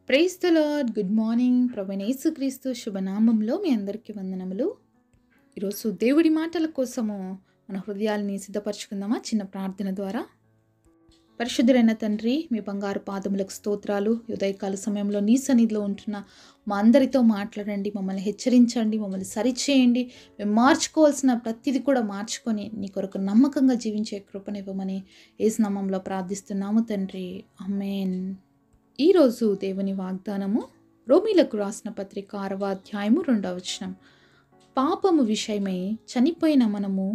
Praise the lord. Good morning. ప్రభువైన యేసుక్రీస్తు శుభనామంలో మీ అందరికీ వందనములు. ఈరోజు దేవుడి మాటల కోసము మన హృదయాల్ని సిద్ధపరచుకుందామా చిన్న ప్రార్థన ద్వారా. పరిశుద్ధుడైన తండ్రి, మీ బంగారు పాదములకు స్తోత్రాలు. ఉదయకాల సమయంలో నీ సన్నిధిలో ఉంటున్న మా అందరితో మాట్లాడండి, మమ్మల్ని హెచ్చరించండి, మమ్మల్ని సరిచేయండి. మేము మార్చుకోవాల్సిన ప్రతిదీ కూడా మార్చుకొని నీ కొరకు నమ్మకంగా జీవించే కృపనివ్వమని యేసు నామములో ప్రార్థిస్తున్నాము తండ్రి. ఆమేన్. ఈరోజు దేవుని వాగ్దానము రోమీలకు రాసిన పత్రిక 6వ అధ్యాయము 2వ వచనం. పాపము విషయమై చనిపోయిన మనము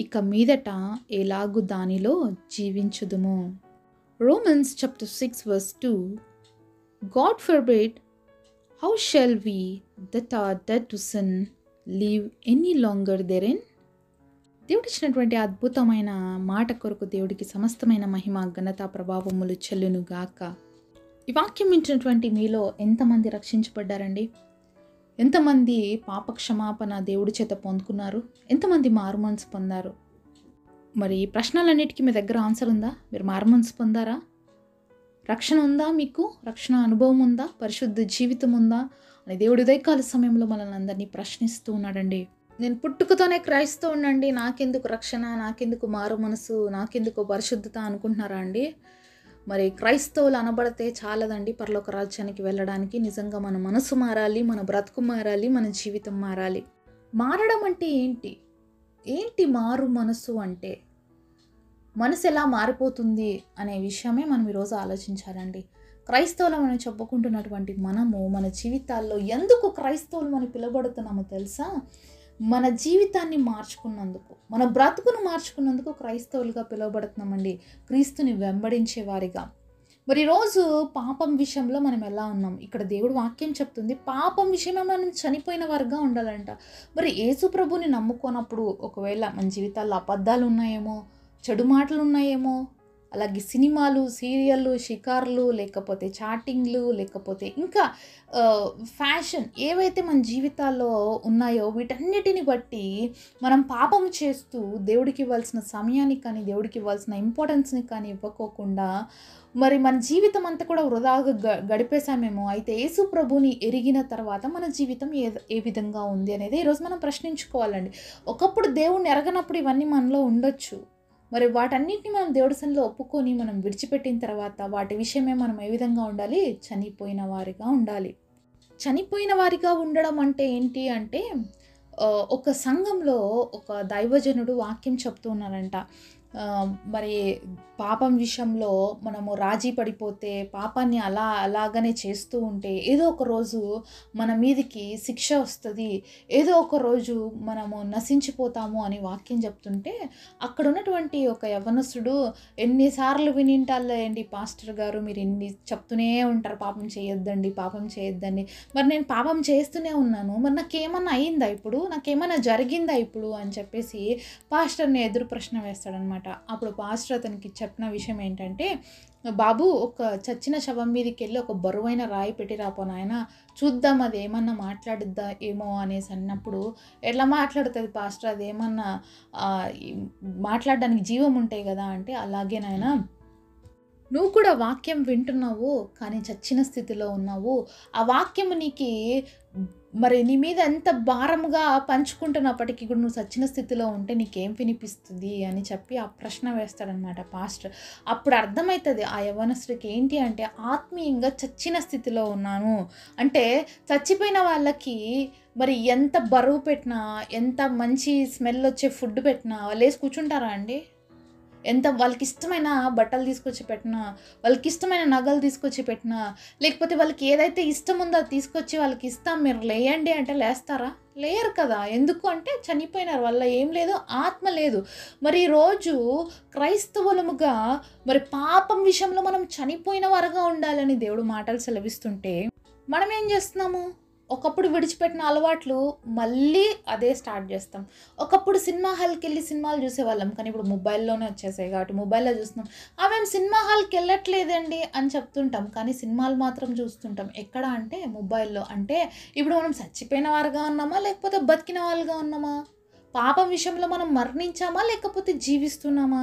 ఇక మీదట ఎలాగు దానిలో జీవించుదుము. Romans chapter 6 verse 2. God forbid, how shall we that are dead to sin live any longer therein? దేవుడిచ్చినటువంటి అద్భుతమైన మాట కొరకు దేవుడికి సమస్తమైన మహిమ, ఘనత, ప్రభావములు చెల్లును గాక. ఈ వాక్యం వింటున్నటువంటి మీలో ఎంతమంది రక్షించబడ్డారండి? ఎంతమంది పాప క్షమాపణ దేవుడి చేత పొందుకున్నారు? ఎంతమంది మారుమనసు పొందారు? మరి ఈ ప్రశ్నలన్నిటికీ మీ దగ్గర ఆన్సర్ ఉందా? మీరు మారుమనసు పొందారా? రక్షణ ఉందా? మీకు రక్షణ అనుభవం ఉందా? పరిశుద్ధ జీవితం ఉందా అని దేవుడి ఉదయకాల సమయంలో మనల్ని అందరినీ ప్రశ్నిస్తూ ఉన్నాడండి. నేను పుట్టుకతోనే క్రైస్తవునండి, నాకెందుకు రక్షణ, నాకెందుకు మారు మనసు, నాకెందుకు పరిశుద్ధత అనుకుంటున్నారా అండి? మరి క్రైస్తవులు అనబడితే చాలదండి పరలోక రాజ్యానికి వెళ్ళడానికి. నిజంగా మన మనసు మారాలి, మన బ్రతుకు మారాలి, మన జీవితం మారాలి. మారడం అంటే ఏంటి? ఏంటి మారు మనసు అంటే? మనసు ఎలా మారిపోతుంది అనే విషయమే మనం ఈరోజు ఆలోచించాలండి. క్రైస్తవులు మనం చెప్పుకుంటున్నటువంటి మనము మన జీవితాల్లో ఎందుకు క్రైస్తవులు మనం పిలువబడుతున్నామో తెలుసా? మన జీవితాన్ని మార్చుకున్నందుకు, మన బ్రతుకును మార్చుకున్నందుకు క్రైస్తవులుగా పిలువబడుతున్నామండి, క్రీస్తుని వెంబడించే వారిగా. మరి ఈరోజు పాపం విషయంలో మనం ఎలా ఉన్నాం? ఇక్కడ దేవుడు వాక్యం చెప్తుంది, పాపం విషయమే మనం చనిపోయిన వారుగా ఉండాలంట. మరి యేసు ప్రభుని నమ్ముకోనప్పుడు ఒకవేళ మన జీవితాల్లో అబద్ధాలు ఉన్నాయేమో, చెడు మాటలు ఉన్నాయేమో, అలాగే సినిమాలు, సీరియళ్ళు, షికార్లు, లేకపోతే చాటింగ్లు, లేకపోతే ఇంకా ఫ్యాషన్ ఏవైతే మన జీవితాల్లో ఉన్నాయో వీటన్నిటిని బట్టి మనం పాపం చేస్తూ దేవుడికి ఇవ్వాల్సిన సమయాన్ని కానీ, దేవుడికి ఇవ్వాల్సిన ఇంపార్టెన్స్ని కానీ ఇవ్వకోకుండా మరి మన జీవితం అంతా కూడా వృధాగా గడిపేశామేమో. అయితే యేసు ప్రభుని ఎరిగిన తర్వాత మన జీవితం ఏ విధంగా ఉంది అనేది ఈరోజు మనం ప్రశ్నించుకోవాలండి. ఒకప్పుడు దేవుణ్ణి ఎరగనప్పుడు ఇవన్నీ మనలో ఉండొచ్చు. మరి వాటన్నిటిని మనం దేవుడి సన్నిధిలో ఒప్పుకొని మనం విడిచిపెట్టిన తర్వాత వాటి విషయమే మనం ఏ విధంగా ఉండాలి? చనిపోయిన వారిగా ఉండాలి. చనిపోయిన వారిగా ఉండడం అంటే ఏంటి అంటే, ఒక సంఘంలో ఒక దైవజనుడు వాక్యం చెప్తూ ఉన్నారంట. మరి పాపం విషయంలో మనము రాజీ పడిపోతే, పాపాన్ని అలాగనే చేస్తూ ఉంటే ఏదో ఒక రోజు మన మీదికి శిక్ష వస్తుంది, ఏదో ఒక రోజు మనము నశించిపోతాము అని వాక్యం చెప్తుంటే అక్కడ ఉన్నటువంటి ఒక యవ్వనస్తుడు, ఎన్నిసార్లు వినింటాలేండి పాస్టర్ గారు, మీరు ఎన్ని చెప్తూనే ఉంటారు పాపం చేయొద్దండి, పాపం చేయొద్దండి. మరి నేను పాపం చేస్తూనే ఉన్నాను, మరి నాకేమన్నా అయిందా ఇప్పుడు, నాకేమన్నా జరిగిందా ఇప్పుడు అని చెప్పేసి పాస్టర్ని ఎదురు ప్రశ్న వేస్తాడనమాట. అప్పుడు పాస్టర్ అతనికి చెప్పిన విషయం ఏంటంటే, బాబు, ఒక చచ్చిన శవం మీదకి వెళ్ళి ఒక బరువైన రాయి పెట్టి రాపో నాయన, చూద్దాం అది ఏమన్నా మాట్లాడుద్దా ఏమో అనేసి అన్నప్పుడు, ఎట్లా మాట్లాడుతుంది పాస్టర్, అది ఏమన్నా మాట్లాడడానికి జీవం ఉంటాయి కదా అంటే, అలాగే నాయన, నువ్వు కూడా వాక్యం వింటున్నావు కానీ చచ్చిన స్థితిలో ఉన్నావు. ఆ వాక్యము నీకు మరి నీ మీద ఎంత భారముగా పంచుకుంటున్నప్పటికీ కూడా నువ్వు చచ్చిన స్థితిలో ఉంటే నీకేం వినిపిస్తుంది అని చెప్పి ఆ ప్రశ్న వేస్తాడనమాట పాస్టర్. అప్పుడు అర్థమవుతుంది ఆ యవ్వనస్తుడికి ఏంటి అంటే, ఆత్మీయంగా చచ్చిన స్థితిలో ఉన్నాను అంటే, చచ్చిపోయిన వాళ్ళకి మరి ఎంత బరువు పెట్టినా, ఎంత మంచి స్మెల్ వచ్చే ఫుడ్ పెట్టినా వాళ్ళు వేసి కూర్చుంటారా అండి? ఎంత వాళ్ళకి ఇష్టమైన బట్టలు తీసుకొచ్చి పెట్టినా, వాళ్ళకి ఇష్టమైన నగలు తీసుకొచ్చి పెట్టినా, లేకపోతే వాళ్ళకి ఏదైతే ఇష్టం ఉందో అది తీసుకొచ్చి వాళ్ళకి ఇస్తాం మీరు లేయండి అంటే లేస్తారా? లేయరు కదా. ఎందుకు అంటే చనిపోయినారు, వల్ల ఏం లేదు, ఆత్మ లేదు. మరి ఈరోజు క్రైస్తవులముగా మరి పాపం విషయంలో మనం చనిపోయిన వారుగా ఉండాలని దేవుడు మాటలు సెలవిస్తుంటే మనం ఏం చేస్తున్నాము? ఒకప్పుడు విడిచిపెట్టిన అలవాట్లు మళ్ళీ అదే స్టార్ట్ చేస్తాం. ఒకప్పుడు సినిమా హాల్కి వెళ్ళి సినిమాలు చూసేవాళ్ళం, కానీ ఇప్పుడు మొబైల్లోనే వచ్చేసాయి కాబట్టి మొబైల్లో చూస్తున్నాం. మేము సినిమా హాల్కి వెళ్ళట్లేదండి అని చెప్తుంటాం, కానీ సినిమాలు మాత్రం చూస్తుంటాం. ఎక్కడ అంటే మొబైల్లో. అంటే ఇప్పుడు మనం చచ్చిపోయిన వారుగా ఉన్నామా లేకపోతే బతికిన వాళ్ళుగా ఉన్నామా? పాపం విషయంలో మనం మరణించామా లేకపోతే జీవిస్తున్నామా?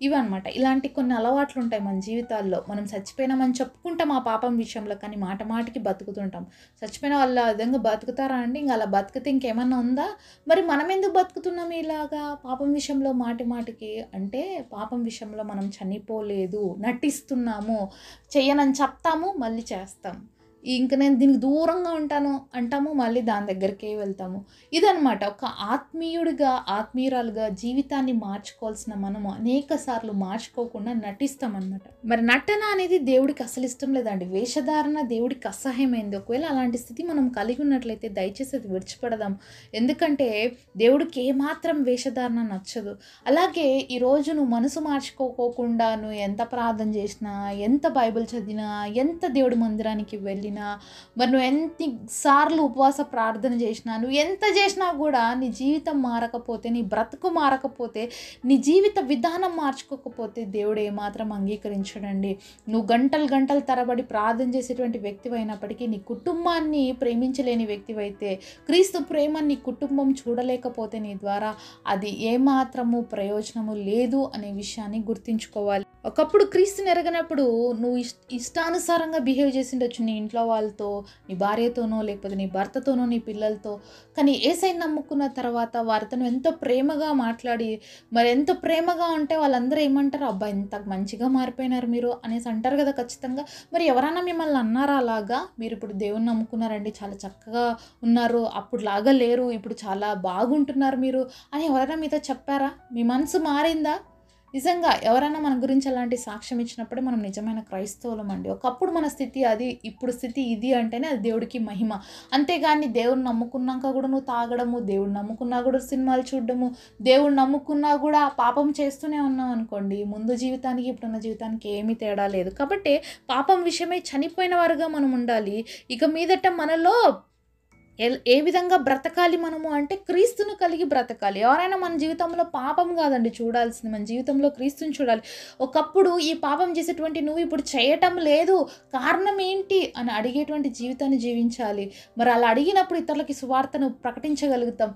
ఇవన్నమాట. ఇలాంటి కొన్ని అలవాట్లుంటాయి మన జీవితాల్లో. మనం చచ్చిపోయినామని చెప్పుకుంటాం ఆ పాపం విషయంలో, కానీ మాట మాటికి బతుకుతుంటాం. చచ్చిపోయిన వాళ్ళు ఆ విధంగా బతుకుతారా అండి? ఇంక అలా బతికితే ఇంకేమన్నా ఉందా? మరి మనమెందుకు బతుకుతున్నాం ఇలాగా పాపం విషయంలో మాటి మాటికి? అంటే పాపం విషయంలో మనం చనిపోలేదు, నటిస్తున్నాము. చెయ్యనని చెప్తాము, మళ్ళీ చేస్తాం. ఇంక నేను దీనికి దూరంగా ఉంటాను అంటాము, మళ్ళీ దాని దగ్గరికే వెళ్తాము. ఇదనమాట ఒక ఆత్మీయురాలుగా జీవితాన్ని మార్చుకోవాల్సిన మనము అనేక సార్లు మార్చుకోకుండా నటిస్తామన్నమాట. మరి నటన అనేది దేవుడికి అసలు ఇష్టం లేదండి. వేషధారణ దేవుడికి అసహ్యమైంది. ఒకవేళ అలాంటి స్థితి మనం కలిగి ఉన్నట్లయితే దయచేసి అది విడిచిపెడదాం. ఎందుకంటే దేవుడికి ఏమాత్రం వేషధారణ నచ్చదు. అలాగే ఈరోజు నువ్వు మనసు మార్చుకోకుండా నువ్వు ఎంత ప్రార్థన చేసినా, ఎంత బైబిల్ చదివినా, ఎంత దేవుడి మందిరానికి వెళ్ళినా, మరి నువ్వు ఎన్నిసార్లు ఉపవాస ప్రార్థన చేసినా, నువ్వు ఎంత చేసినా కూడా నీ జీవితం మారకపోతే, నీ బ్రతుకు మారకపోతే, నీ జీవిత విధానం మార్చుకోకపోతే దేవుడు ఏమాత్రం అంగీకరించడండి. నువ్వు గంటలు తరబడి ప్రార్థన చేసేటువంటి వ్యక్తివి అయినప్పటికీ నీ కుటుంబాన్ని ప్రేమించలేని వ్యక్తివైతే, క్రీస్తు ప్రేమ నీ కుటుంబం చూడలేకపోతే నీ ద్వారా అది ఏమాత్రము ప్రయోజనము లేదు అనే విషయాన్ని గుర్తుంచుకోవాలి. ఒకప్పుడు క్రీస్తుని ఎరగనప్పుడు నువ్వు ఇష్టానుసారంగా బిహేవ్ చేసిండొచ్చు నీ ఇంట్లో వాళ్ళతో, నీ భార్యతోనో, లేకపోతే నీ భర్తతోనో, నీ పిల్లలతో. కానీ యేసయ్యని నమ్ముకున్న తర్వాత వారితో ఎంతో ప్రేమగా మాట్లాడి, మరి ఎంతో ప్రేమగా ఉంటే వాళ్ళందరూ ఏమంటారు? అబ్బా ఎంత మంచిగా మారిపోయినారు మీరు అనేసి అంటారు కదా ఖచ్చితంగా. మరి ఎవరైనా మిమ్మల్ని అన్నారా అలాగా? మీరు ఇప్పుడు దేవుని నమ్ముకున్నారండి, చాలా చక్కగా ఉన్నారు, అప్పుడు లాగా లేరు, ఇప్పుడు చాలా బాగుంటున్నారు మీరు అని ఎవరైనా మీతో చెప్పారా? మీ మనసు మారిందా? నిజంగా ఎవరైనా మన గురించి అలాంటి సాక్ష్యం ఇచ్చినప్పుడే మనం నిజమైన క్రైస్తవులం అండి. ఒకప్పుడు మన స్థితి అది, ఇప్పుడు స్థితి ఇది అంటేనే అది దేవుడికి మహిమ. అంతేగాని దేవుడిని నమ్ముకున్నాక కూడా నువ్వు తాగడము, దేవుడిని నమ్ముకున్నా కూడా సినిమాలు చూడడము, దేవుడిని నమ్ముకున్నా కూడా పాపం చేస్తూనే ఉన్నాం అనుకోండి, ముందు జీవితానికి ఇప్పుడున్న జీవితానికి ఏమీ తేడా లేదు. కాబట్టి పాపం విషయమై చనిపోయిన వారుగా మనం ఉండాలి. ఇక మీదట మనలో ఏ విధంగా బ్రతకాలి మనము అంటే క్రీస్తును కలిగి బ్రతకాలి. ఎవరైనా మన జీవితంలో పాపం కాదండి చూడాల్సింది, మన జీవితంలో క్రీస్తుని చూడాలి. ఒకప్పుడు ఈ పాపం చేసేటువంటి నువ్వు ఇప్పుడు చేయటం లేదు, కారణం ఏంటి అని అడిగేటువంటి జీవితాన్ని జీవించాలి. మరి అలా అడిగినప్పుడు ఇతరులకి సువార్తను ప్రకటించగలుగుతాం.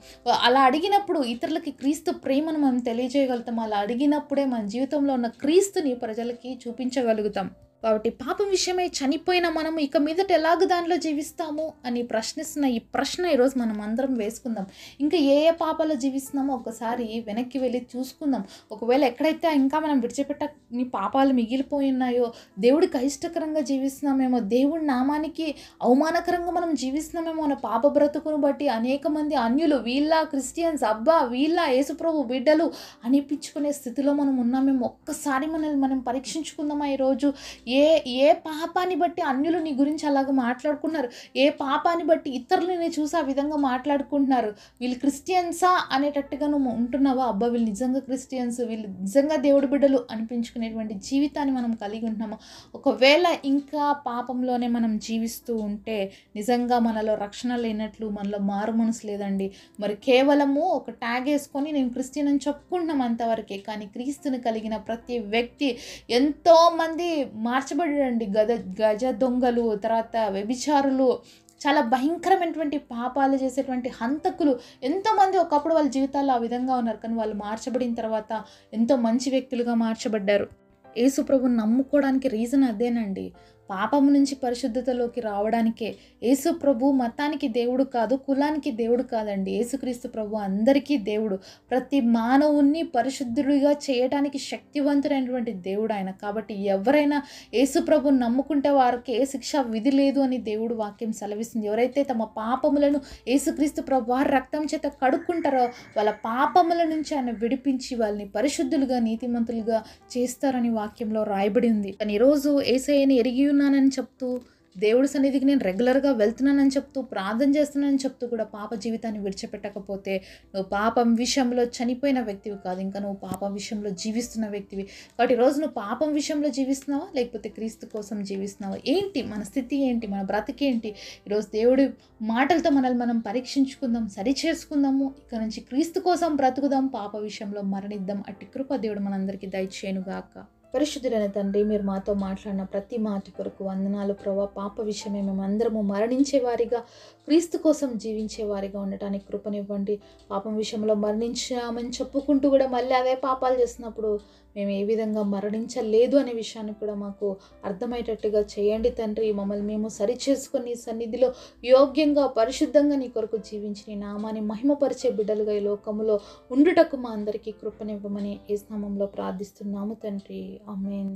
అలా అడిగినప్పుడు ఇతరులకి క్రీస్తు ప్రేమను మనం తెలియజేయగలుగుతాం. అలా అడిగినప్పుడే మన జీవితంలో ఉన్న క్రీస్తుని ప్రజలకి చూపించగలుగుతాం. కాబట్టి పాపం విషయమై చనిపోయిన మనము ఇక మీదట ఎలాగ దానిలో జీవిస్తాము అని ప్రశ్నిస్తున్న ఈ ప్రశ్న ఈరోజు మనం అందరం వేసుకుందాం. ఇంకా ఏ ఏ పాపాలు జీవిస్తున్నామో ఒకసారి వెనక్కి వెళ్ళి చూసుకుందాం. ఒకవేళ ఎక్కడైతే ఇంకా మనం విడిచిపెట్టని పాపాలు మిగిలిపోయి ఉన్నాయో, దేవుడికి అయిష్టకరంగా జీవిస్తున్నామేమో, దేవుడి నామానికి అవమానకరంగా మనం జీవిస్తున్నామేమో అన్న పాప బ్రతుకును బట్టి అనేక మంది అన్యులు వీళ్ళ క్రిస్టియన్స్, అబ్బా వీళ్ళ యేసుప్రభు బిడ్డలు అనిపించుకునే స్థితిలో మనం ఉన్నామేమో. ఒక్కసారి మనల్ని మనం పరీక్షించుకుందామా ఈరోజు? ఏ పాపాన్ని బట్టి అన్యులు నీ గురించి అలాగ మాట్లాడుకుంటున్నారు? ఏ పాపాన్ని బట్టి ఇతరులని చూసి ఆ విధంగా మాట్లాడుకుంటున్నారు? వీళ్ళు క్రిస్టియన్సా అనేటట్టుగా నువ్వు ఉంటున్నావా? అబ్బా వీళ్ళు నిజంగా క్రిస్టియన్స్, వీళ్ళు నిజంగా దేవుడి బిడ్డలు అనిపించుకునేటువంటి జీవితాన్ని మనం కలిగి ఉంటున్నాము. ఒకవేళ ఇంకా పాపంలోనే మనం జీవిస్తూ ఉంటే నిజంగా మనలో రక్షణ లేనట్లు, మనలో మారు మనసు లేదండి. మరి కేవలము ఒక ట్యాగ్ వేసుకొని నేను క్రిస్టియన్ అని చెప్పుకుంటున్నాం అంతవరకే. కానీ క్రీస్తుని కలిగిన ప్రతి వ్యక్తి ఎంతోమంది మార్చబడండి. గజ దొంగలు, తర్వాత వ్యభిచారులు, చాలా భయంకరమైనటువంటి పాపాలు చేసేటువంటి హంతకులు ఎంతోమంది ఒకప్పుడు వాళ్ళ జీవితాల్లో ఆ విధంగా ఉన్నారు. కానీ వాళ్ళు మార్చబడిన తర్వాత ఎంతో మంచి వ్యక్తులుగా మార్చబడ్డారు. యేసు ప్రభువుని నమ్ముకోవడానికి రీజన్ అదేనండి. పాపం నుంచి పరిశుద్ధతలోకి రావడానికే. యేసు ప్రభు మతానికి దేవుడు కాదు, కులానికి దేవుడు కాదండి. యేసుక్రీస్తు ప్రభు అందరికీ దేవుడు. ప్రతి మానవుణ్ణి పరిశుద్ధుడిగా చేయడానికి శక్తివంతుడైనటువంటి దేవుడు ఆయన. కాబట్టి ఎవరైనా యేసు ప్రభుని నమ్ముకుంటే వారికి ఏ శిక్ష విధి లేదు అని దేవుడు వాక్యం సెలవిస్తుంది. ఎవరైతే తమ పాపములను యేసుక్రీస్తు ప్రభు వారి రక్తం చేత కడుక్కుంటారో వాళ్ళ పాపముల నుంచి ఆయన విడిపించి వాళ్ళని పరిశుద్ధులుగా, నీతిమంతులుగా చేస్తారని వాక్యంలో రాయబడి ఉంది. కానీ ఈరోజు యేసయ్యని ఎరిగి ఉన్నానని చెప్తూ, దేవుడి సన్నిధికి నేను రెగ్యులర్గా వెళ్తున్నానని చెప్తూ, ప్రార్థన చేస్తున్నానని చెప్తూ కూడా పాప జీవితాన్ని విడిచిపెట్టకపోతే నువ్వు పాపం విషయంలో చనిపోయిన వ్యక్తివి కాదు, ఇంకా నువ్వు పాపం విషయంలో జీవిస్తున్న వ్యక్తివి. కాబట్టి ఈరోజు నువ్వు పాపం విషయంలో జీవిస్తున్నావా, లేకపోతే క్రీస్తు కోసం జీవిస్తున్నావా? ఏంటి మన స్థితి, ఏంటి మన బ్రతికేంటి? ఈరోజు దేవుడి మాటలతో మనల్ని మనం పరీక్షించుకుందాం, సరి చేసుకుందాము. ఇక నుంచి క్రీస్తు కోసం బ్రతుకుదాం, పాప విషయంలో మరణిద్దాం. అట్టి కృప దేవుడు మనందరికీ దయచేయునుగాక. పరిశుద్ధుడైన తండ్రి, మీరు మాతో మాట్లాడిన ప్రతి మాట కొరకు వందనాలు ప్రభా. పాప విషయమే మేమందరము మరణించేవారిగా, క్రీస్తు కోసం జీవించేవారిగా ఉండటానికి కృపనివ్వండి. పాపం విషయంలో మరణించామని చెప్పుకుంటూ కూడా మళ్ళీ అదే పాపాలు చేస్తున్నప్పుడు మేము ఏ విధంగా మరణించలేదు అనే విషయాన్ని కూడా మాకు అర్థమయ్యేటట్టుగా చేయండి తండ్రి. మమ్మల్ని మేము సరిచేసుకొని నీ సన్నిధిలో యోగ్యంగా పరిశుద్ధంగా నీ కొరకు జీవించి నీ నామాన్ని మహిమపరిచే బిడ్డలుగా ఈ లోకములో ఉండుటకు మా అందరికీ కృపనివ్వమని యేసు నామములో ప్రార్థిస్తున్నాము తండ్రి. ఆమేన్.